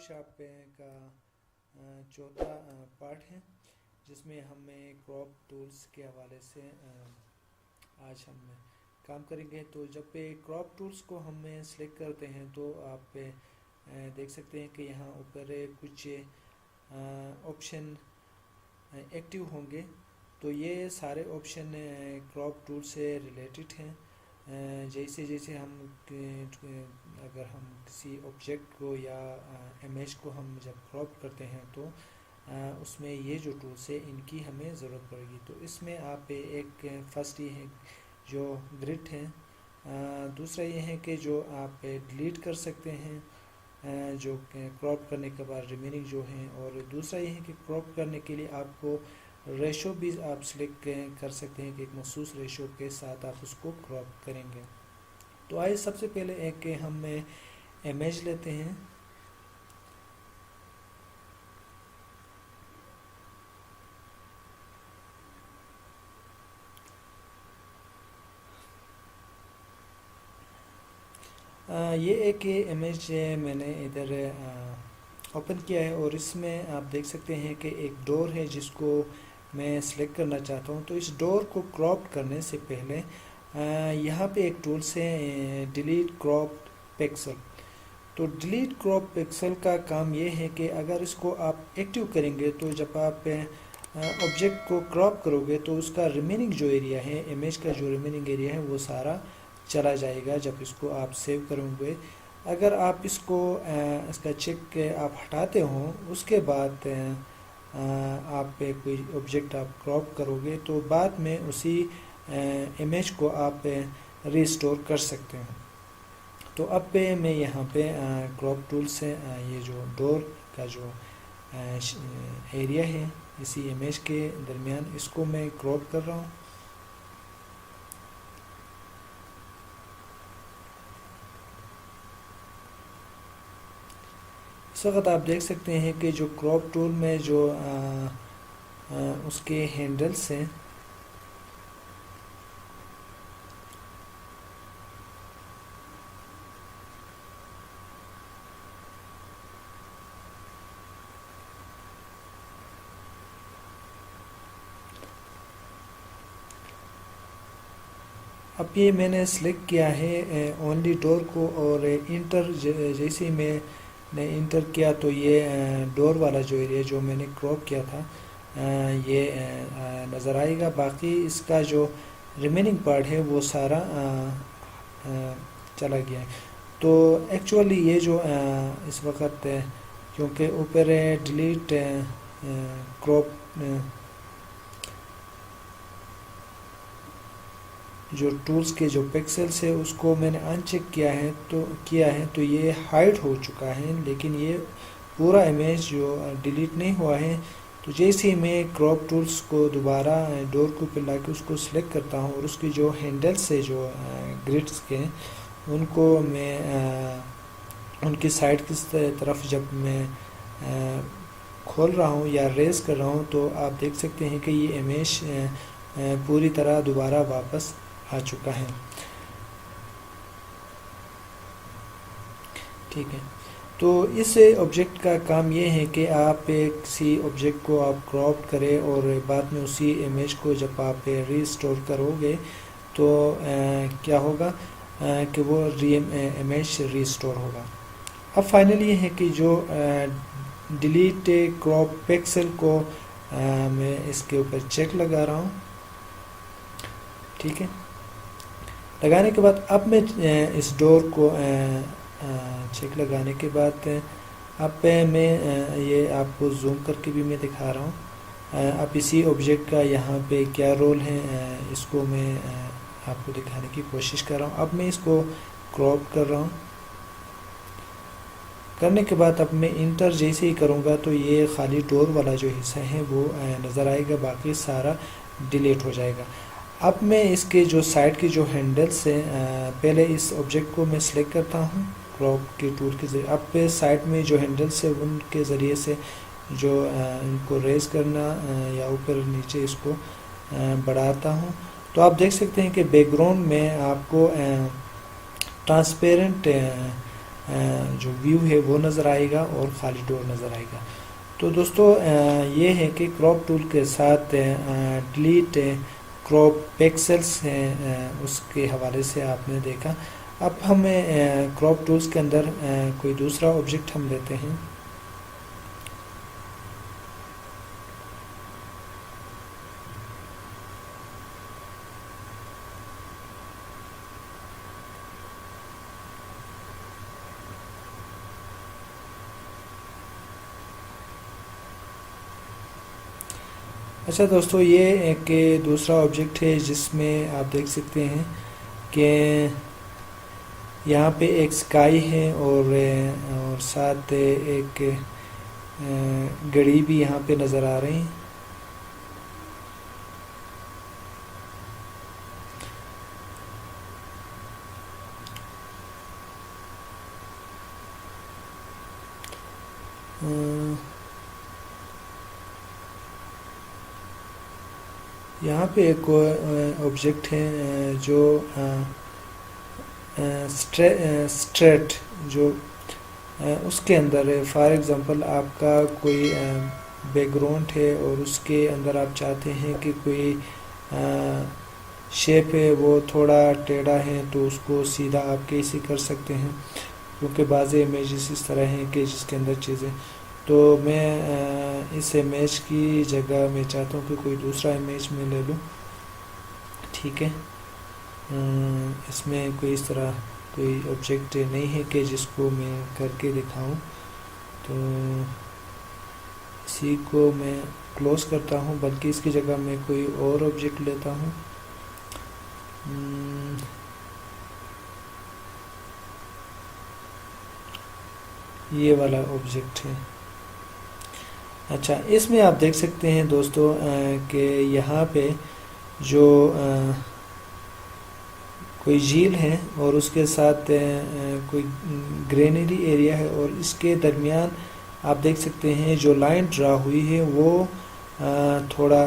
Photoshop کا چوتھا part ہے جس میں ہمیں کراپ ٹولز کے حوالے سے آج ہم کام کریں گے. تو جب کراپ ٹولز کو ہم سلیکٹ کرتے ہیں تو آپ دیکھ سکتے ہیں کہ یہاں اوپر کچھ آپشن ایکٹیو ہوں گے. تو یہ سارے آپشن کراپ ٹول سے ریلیٹڈ ہیں. جیسے ہم اگر ہم کسی آبجیکٹ کو یا امیج کو ہم جب کراپ کرتے ہیں تو اس میں یہ جو ٹولس ہے ان کی ہمیں ضرورت پڑے گی. تو اس میں آپ ایک فرسٹ یہ ہے جو گرڈ ہے, دوسرا یہ ہے کہ جو آپ ڈیلیٹ کر سکتے ہیں جو کراپ کرنے کے بعد ریمیننگ جو ہیں, اور دوسرا یہ ہے کہ کراپ کرنے کے لیے آپ کو ریشو بھی آپ سلیکٹ کر سکتے ہیں کہ ایک مخصوص ریشو کے ساتھ آپ اس کو کراپ کریں گے. تو آئیے سب سے پہلے ایک ہم امیج لیتے ہیں. یہ ایک امیج میں نے ادھر اوپن کیا ہے اور اس میں آپ دیکھ سکتے ہیں کہ ایک ڈور ہے جس کو میں سلیکٹ کرنا چاہتا ہوں. تو اس ڈور کو کراپ کرنے سے پہلے یہاں پہ ایک ٹولس ہے ڈیلیٹ کراپ پکسل. تو ڈیلیٹ کراپ پکسل کا کام یہ ہے کہ اگر اس کو آپ ایکٹیو کریں گے تو جب آپ آبجیکٹ کو کراپ کرو گے تو اس کا ریمیننگ جو ایریا ہے, امیج کا جو ریمیننگ ایریا ہے وہ سارا چلا جائے گا جب اس کو آپ سیو کرو گے. اگر آپ اس کو اس کا چیک آپ ہٹاتے ہوں اس کے بعد آپ کوئی آبجیکٹ آپ کراپ کرو گے تو بعد میں اسی امیج کو آپ ریسٹور کر سکتے ہیں. تو اب میں یہاں پہ کراپ ٹول سے یہ جو ڈور کا جو ایریا ہے اسی امیج کے درمیان اس کو میں کراپ کر رہا ہوں. اس وقت آپ دیکھ سکتے ہیں کہ جو کراپ ٹول میں جو اس کے ہینڈلز ہیں اب یہ میں نے سلیکٹ کیا ہے اونلی ڈور کو, اور انٹر جیسے میں نے انٹر کیا تو یہ ڈور والا جو ایریا جو میں نے کراپ کیا تھا یہ نظر آئے گا. باقی اس کا جو ریمیننگ پارٹ ہے وہ سارا چلا گیا ہے. تو ایکچولی یہ جو اس وقت کیونکہ اوپر ڈیلیٹ کراپ جو ٹولز کے جو پکسلز ہے اس کو میں نے ان چیک کیا ہے تو یہ ہائڈ ہو چکا ہے, لیکن یہ پورا امیج جو ڈیلیٹ نہیں ہوا ہے. تو جیسے ہی میں کراپ ٹولز کو دوبارہ ڈور کو پہ لا کے اس کو سلیکٹ کرتا ہوں اور اس کی جو ہینڈلز ہے جو گریڈز کے ان کو میں ان کی سائڈ کی طرف جب میں کھول رہا ہوں یا ریز کر رہا ہوں تو آپ دیکھ سکتے ہیں کہ یہ امیج پوری طرح دوبارہ واپس آ چکا ہے. ٹھیک ہے, تو اس آبجیکٹ کا کام یہ ہے کہ آپ کسی آبجیکٹ کو آپ کراپ کریں اور بعد میں اسی امیج کو جب آپ ری اسٹور کرو گے تو کیا ہوگا کہ وہ امیج ری اسٹور ہوگا. اب فائنلی یہ ہے کہ جو ڈیلیٹ کراپ پکسل کو میں اس کے اوپر چیک لگا رہا ہوں. ٹھیک ہے, لگانے کے بعد اب میں اس ڈور کو چیک لگانے کے بعد اب میں یہ آپ کو زوم کر کے بھی میں دکھا رہا ہوں. اب اسی آبجیکٹ کا یہاں پہ کیا رول ہے اس کو میں آپ کو دکھانے کی کوشش کر رہا ہوں. اب میں اس کو کراپ کر رہا ہوں. کرنے کے بعد اب میں انٹر جیسے ہی کروں گا تو یہ خالی ڈور والا جو حصہ ہے وہ نظر آئے گا, باقی سارا ڈیلیٹ ہو جائے گا. اب میں اس کے جو سائڈ کی جو ہینڈلز ہیں پہلے اس آبجیکٹ کو میں سلیکٹ کرتا ہوں کراپ کے ٹول کے ذریعے. اب پہ سائڈ میں جو ہینڈلز ہیں ان کے ذریعے سے جو ان کو ریز کرنا یا اوپر نیچے اس کو بڑھاتا ہوں. تو آپ دیکھ سکتے ہیں کہ بیک گراؤنڈ میں آپ کو ٹرانسپیرنٹ جو ویو ہے وہ نظر آئے گا اور خالی ڈور نظر آئے گا۔ تو دوستو یہ ہے کہ کراپ ٹول کے ساتھ ڈیلیٹ کراپ پیکسلز ہیں، اس کے حوالے سے آپ نے دیکھا۔ اب ہم کراپ ٹولز کے اندر کوئی دوسرا آبجیکٹ ہم لیتے ہیں۔ اچھا دوستو، یہ ایک دوسرا آبجیکٹ ہے جس میں آپ دیکھ سکتے ہیں کہ یہاں پہ ایک سکائی ہے اور ساتھ ایک گھڑی بھی یہاں پہ نظر آ رہی ہیں۔ یہاں پہ ایک آبجیکٹ ہے جو اسٹریٹ، جو اس کے اندر فار ایگزامپل آپ کا کوئی بیک گراؤنڈ ہے اور اس کے اندر آپ چاہتے ہیں کہ کوئی شیپ ہے وہ تھوڑا ٹیڑھا ہے، تو اس کو سیدھا آپ کیسے کر سکتے ہیں، کیونکہ بعض امیجز اس طرح ہیں کہ جس کے اندر چیزیں، تو میں اس امیج کی جگہ میں چاہتا ہوں کہ کوئی دوسرا امیج میں لے لوں، ٹھیک ہے۔ اس میں کوئی اس طرح کوئی آبجیکٹ نہیں ہے کہ جس کو میں کر کے دکھاؤں، تو اسی کو میں کلوز کرتا ہوں، بلکہ اس کی جگہ میں کوئی اور آبجیکٹ لیتا ہوں۔ یہ والا آبجیکٹ ہے۔ اچھا، اس میں آپ دیکھ سکتے ہیں دوستو کہ یہاں پہ جو کوئی جھیل ہے اور اس کے ساتھ کوئی گرینری ایریا ہے، اور اس کے درمیان آپ دیکھ سکتے ہیں جو لائن ڈرا ہوئی ہے وہ تھوڑا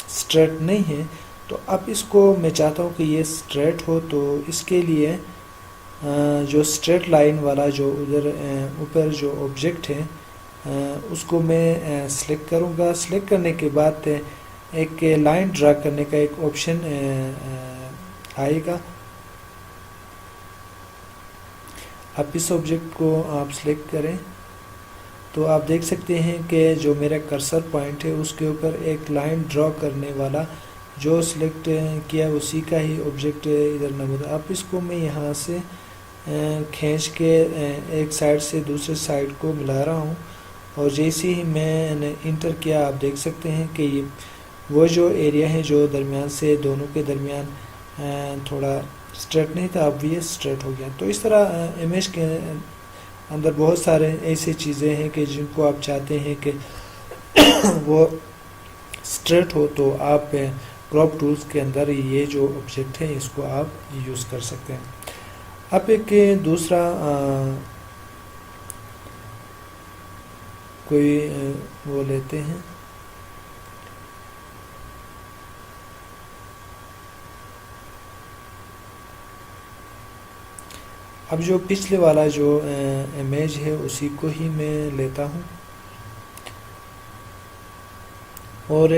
اسٹریٹ نہیں ہے، تو اب اس کو میں چاہتا ہوں کہ یہ اسٹریٹ ہو، تو اس کے لیے جو اسٹریٹ لائن والا جو ادھر اوپر جو آبجیکٹ ہے اس کو میں سلیکٹ کروں گا۔ سلیکٹ کرنے کے بعد ایک لائن ڈرا کرنے کا ایک آپشن آئے گا۔ اب اس آبجیکٹ کو آپ سلیکٹ کریں تو آپ دیکھ سکتے ہیں کہ جو میرا کرسر پوائنٹ ہے اس کے اوپر ایک لائن ڈرا کرنے والا جو سلیکٹ کیا اسی کا ہی آبجیکٹ ادھر نمود۔ اب اس کو میں یہاں سے کھینچ کے ایک سائڈ سے دوسرے سائڈ کو ملا رہا ہوں، اور جیسے ہی میں نے انٹر کیا آپ دیکھ سکتے ہیں کہ یہ وہ جو ایریا ہے جو درمیان سے دونوں کے درمیان تھوڑا اسٹریٹ نہیں تھا، اب یہ اسٹریٹ ہو گیا۔ تو اس طرح امیج کے اندر بہت سارے ایسی چیزیں ہیں کہ جن کو آپ چاہتے ہیں کہ وہ اسٹریٹ ہو، تو آپ کراپ ٹولز کے اندر یہ جو آبجیکٹ ہے اس کو آپ یوز کر سکتے ہیں۔ اب ایک دوسرا کوئی وہ لیتے ہیں۔ اب جو پچھلے والا جو امیج ہے اسی کو ہی میں لیتا ہوں، اور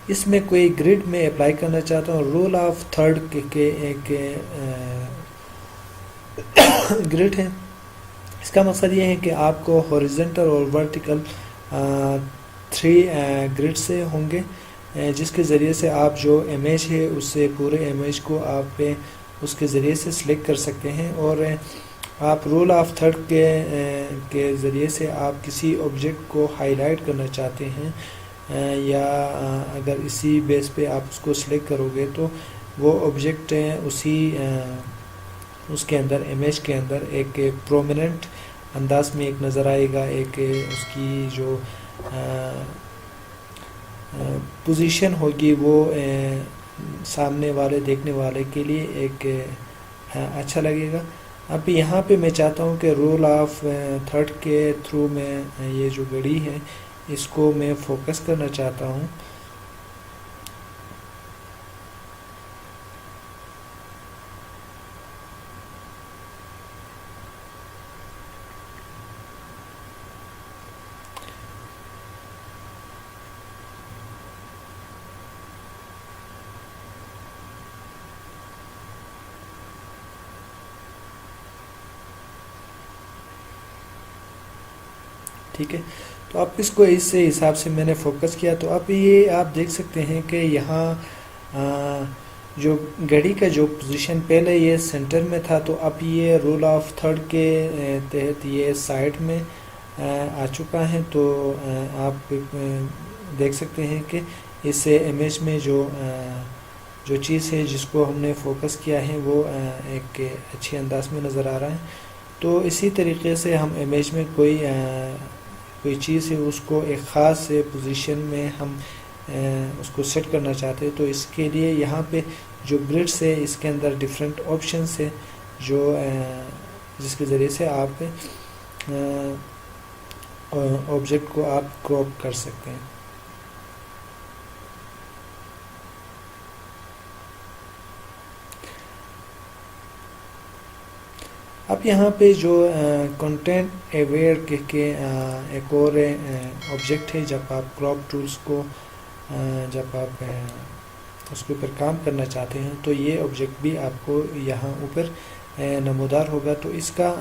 اس میں کوئی گریڈ میں اپلائی کرنا چاہتا ہوں۔ رول آف تھرڈ کے ایک گریڈ ہے۔ اس کا مقصد یہ ہے کہ آپ کو ہاریزونٹل اور ورٹیکل 3 گریڈ سے ہوں گے، جس کے ذریعے سے آپ جو امیج ہے اس سے پورے امیج کو آپ اس کے ذریعے سے سلیکٹ کر سکتے ہیں، اور آپ رول آف تھرڈ کے ذریعے سے آپ کسی آبجیکٹ کو ہائی لائٹ کرنا چاہتے ہیں، یا اگر اسی بیس پہ آپ اس کو سلیکٹ کرو گے تو وہ آبجیکٹ اسی اس کے اندر امیج کے اندر ایک پرومیننٹ انداز میں ایک نظر آئے گا، ایک اس کی جو پوزیشن ہوگی وہ سامنے والے دیکھنے والے کے لیے ایک اچھا لگے گا۔ اب یہاں پہ میں چاہتا ہوں کہ رول آف تھرڈ کے تھرو میں یہ جو گھڑی ہے اس کو میں فوکس کرنا چاہتا ہوں۔ ٹھیک ہے، تو اب اس کو اس حساب سے میں نے فوکس کیا، تو اب یہ آپ دیکھ سکتے ہیں کہ یہاں جو گھڑی کا جو پوزیشن پہلے یہ سینٹر میں تھا، تو اب یہ رول آف تھرڈ کے تحت یہ سائڈ میں آ چکا ہے. تو آپ دیکھ سکتے ہیں کہ اس امیج میں جو چیز ہے جس کو ہم نے فوکس کیا ہے وہ ایک اچھے انداز میں نظر آ رہا ہے. تو اسی طریقے سے ہم امیج میں کوئی چیز ہے اس کو ایک خاص پوزیشن میں ہم اس کو سیٹ کرنا چاہتے ہیں، تو اس کے لیے یہاں پہ جو گریڈس ہے اس کے اندر ڈیفرنٹ آپشنس ہے جو جس کے ذریعے سے آپ آبجیکٹ کو آپ کراپ کر سکتے ہیں. اب یہاں پہ جو کنٹینٹ اویئر کے ایک اور آبجیکٹ ہے، جب آپ کراپ ٹولز کو جب آپ اس کے اوپر کام کرنا چاہتے ہیں تو یہ آبجیکٹ بھی آپ کو یہاں اوپر نمودار ہوگا. تو اس کا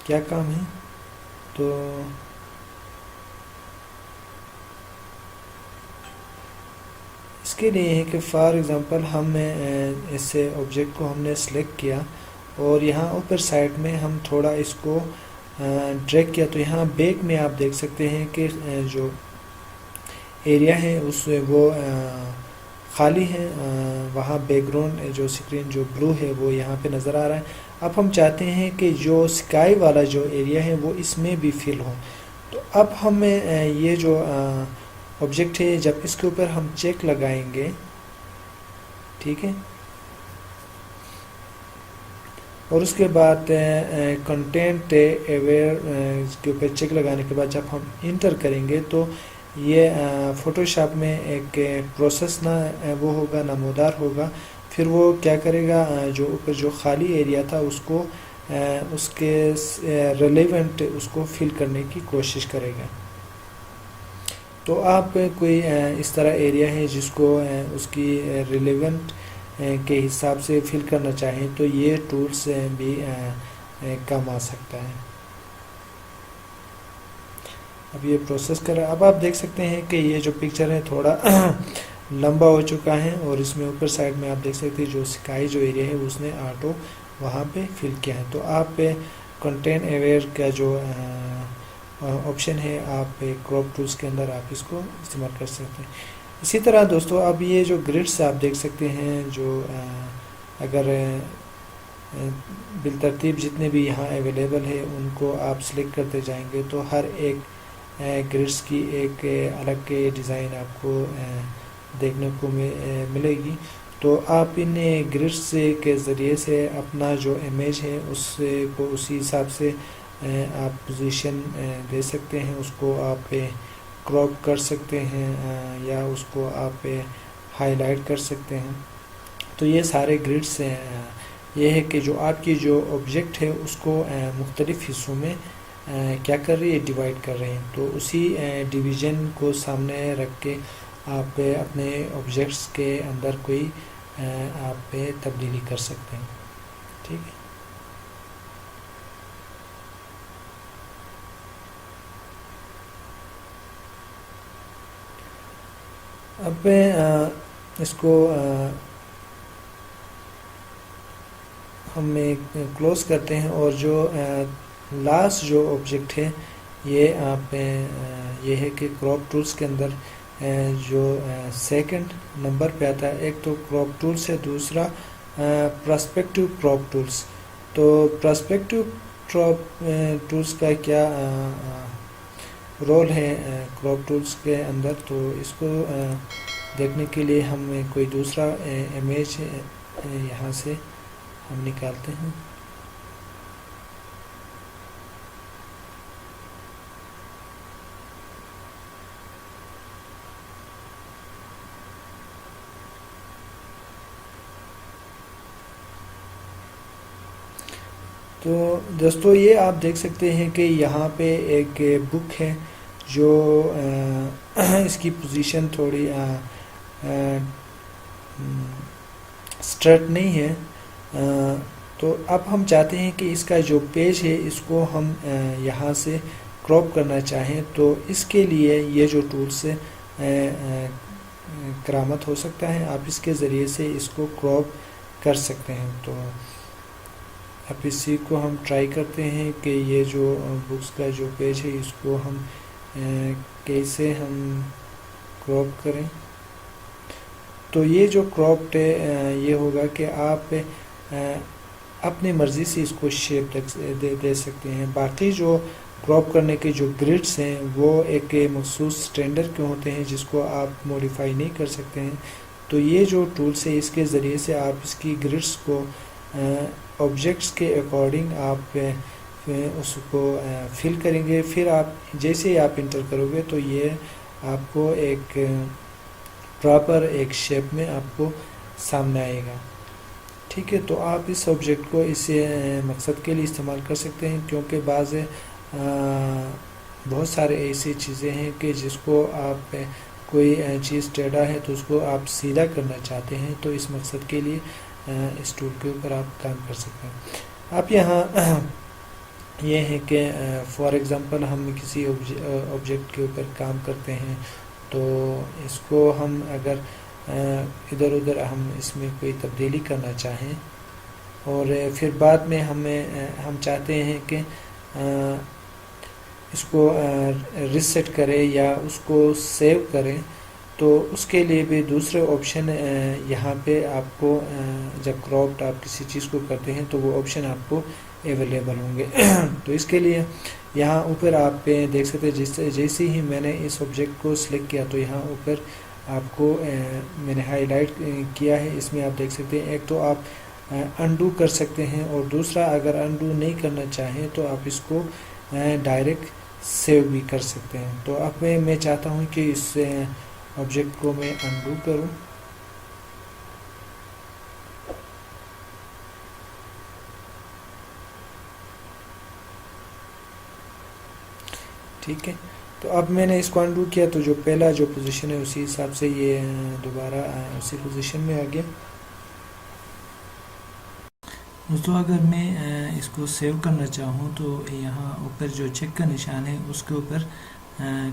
کیا کام ہے، تو اس کے لیے ہے کہ فار ایگزامپل ہم اس آبجیکٹ کو ہم نے سلیکٹ کیا اور یہاں اوپر سائڈ میں ہم تھوڑا اس کو ڈریگ کیا، تو یہاں بیک میں آپ دیکھ سکتے ہیں کہ جو ایریا ہے وہ خالی ہے، وہاں بیک گراؤنڈ جو اسکرین جو بلو ہے وہ یہاں پہ نظر آ رہا ہے. اب ہم چاہتے ہیں کہ جو اسکائی والا جو ایریا ہے وہ اس میں بھی فل ہو، تو اب ہم یہ جو آبجیکٹ ہے جب اس کے اوپر ہم چیک لگائیں گے، ٹھیک ہے، اور اس کے بعد کنٹینٹ اویئر کے اوپر چیک لگانے کے بعد جب ہم انٹر کریں گے تو یہ فوٹوشاپ میں ایک پروسیس وہ ہوگا، نمودار ہوگا. پھر وہ کیا کرے گا، جو اوپر جو خالی ایریا تھا اس کو اس کے ریلیونٹ اس کو فل کرنے کی کوشش کرے گا. تو آپ کوئی اس طرح ایریا ہے جس کو اس کی ریلیونٹ کے حساب سے فل کرنا چاہیں تو یہ ٹولز بھی کام آ سکتا ہے. اب یہ پروسیس کر رہا ہے. اب آپ دیکھ سکتے ہیں کہ یہ جو پکچر ہے تھوڑا لمبا ہو چکا ہے، اور اس میں اوپر سائڈ میں آپ دیکھ سکتے ہیں جو اسکائی جو ایریا ہے اس نے آٹو وہاں پہ فل کیا ہے. تو آپ کنٹینٹ اویئر کا جو آپشن ہے آپ کراپ ٹولز کے اندر آپ اس کو استعمال کر سکتے ہیں. اسی طرح دوستو اب یہ جو گریڈس آپ دیکھ سکتے ہیں، جو اگر بالترتیب جتنے بھی یہاں اویلیبل ہے ان کو آپ سلیکٹ کرتے جائیں گے تو ہر ایک گریڈس کی ایک الگ ڈیزائن آپ کو دیکھنے کو ملے گی. تو آپ ان گریڈس کے ذریعے سے اپنا جو امیج ہے اس کو اسی حساب سے آپ پوزیشن دے سکتے ہیں، اس کو آپ کراپ کر سکتے ہیں یا اس کو آپ ہائی لائٹ کر سکتے ہیں. تو یہ سارے گریڈس یہ ہے کہ جو آپ کی جو آبجیکٹ ہے اس کو مختلف حصوں میں کیا کر رہی ہے، ڈیوائڈ کر رہے ہیں. تو اسی ڈویژن کو سامنے رکھ کے آپ اپنے آبجیکٹس کے اندر کوئی آپ تبدیلی کر سکتے ہیں. ٹھیک ہے. اب اس کو ہم کلوز کرتے ہیں، اور جو لاسٹ جو آبجیکٹ ہے یہ آپ یہ ہے کہ کراپ ٹولز کے اندر جو سیکنڈ نمبر پہ آتا ہے، ایک تو کراپ ٹولز ہے، دوسرا پرسپیکٹیو کراپ ٹولز. تو پرسپیکٹیو کراپ ٹولز کا کیا رول ہے کراپ ٹولز کے اندر، تو اس کو دیکھنے کے لیے ہم کوئی دوسرا امیج یہاں سے ہم نکالتے ہیں. تو دوستو یہ آپ دیکھ سکتے ہیں کہ یہاں پہ ایک بک ہے جو اس کی پوزیشن تھوڑی سٹریٹ نہیں ہے. تو اب ہم چاہتے ہیں کہ اس کا جو پیج ہے اس کو ہم یہاں سے کراپ کرنا چاہیں تو اس کے لیے یہ جو ٹولس سے کرامت ہو سکتا ہے، آپ اس کے ذریعے سے اس کو کراپ کر سکتے ہیں۔ تو اب اسی کو ہم ٹرائی کرتے ہیں کہ یہ جو بکس کا جو پیج ہے اس کو ہم کیسے ہم کراپ کریں۔ تو یہ جو کراپڈ ہے یہ ہوگا کہ آپ اپنی مرضی سے اس کو شیپ دے سکتے ہیں۔ باقی جو کراپ کرنے کے جو گریڈس ہیں وہ ایک مخصوص سٹینڈرڈ کے ہوتے ہیں جس کو آپ موڈیفائی نہیں کر سکتے ہیں۔ تو یہ جو ٹولس ہے اس کے ذریعے سے آپ اس کی گریڈس کو آبجیکٹس کے اکارڈنگ آپ اس کو فل کریں گے، پھر آپ جیسے ہی آپ انٹر کرو گے تو یہ آپ کو ایک پراپر ایک شیپ میں آپ کو سامنے آئے گا۔ ٹھیک ہے، تو آپ اس آبجیکٹ کو اس مقصد کے لیے استعمال کر سکتے ہیں، کیونکہ بہت سارے ایسی چیزیں ہیں کہ جس کو آپ کوئی چیز ٹیڑھا ہے تو اس کو آپ سیدھا کرنا چاہتے ہیں، تو اس مقصد کے لیے اس ٹول کے اوپر آپ کام کر سکتے ہیں۔ آپ یہاں یہ ہے کہ فار ایگزامپل ہم کسی آبجیکٹ کے اوپر کام کرتے ہیں تو اس کو ہم اگر ادھر ادھر ہم اس میں کوئی تبدیلی کرنا چاہیں اور پھر بعد میں ہم چاہتے ہیں کہ اس کو ریسیٹ کریں یا اس کو سیو کریں، تو اس کے لیے بھی دوسرے آپشن یہاں پہ آپ کو جب کراپڈ آپ کسی چیز کو کرتے ہیں تو وہ آپشن آپ کو اویلیبل ہوں گے۔ تو اس کے لیے یہاں اوپر آپ دیکھ سکتے ہیں جیسے ہی میں نے اس آبجیکٹ کو سلیکٹ کیا تو یہاں اوپر آپ کو میں نے ہائی لائٹ کیا ہے، اس میں آپ دیکھ سکتے ہیں ایک تو آپ انڈو کر سکتے ہیں اور دوسرا اگر انڈو نہیں کرنا چاہیں تو آپ اس کو ڈائریکٹ سیو بھی کر سکتے ہیں۔ تو اب میں چاہتا ہوں کہ اس آبجیکٹ کو میں انڈو کروں۔ ٹھیک ہے، تو اب میں نے اس کو انڈو کیا تو جو پہلا جو پوزیشن ہے اسی حساب سے یہ دوبارہ اسی پوزیشن میں آ گیا۔ دوستوں اگر میں اس کو سیو کرنا چاہوں تو یہاں اوپر جو چیک کا نشان ہے اس کے اوپر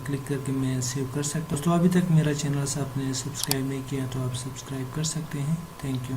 کلک کر کے میں سیو کر سکتا ہوں۔ دوستوں ابھی تک میرا چینل آپ نے سبسکرائب نہیں کیا تو آپ سبسکرائب کر سکتے ہیں۔ Thank you.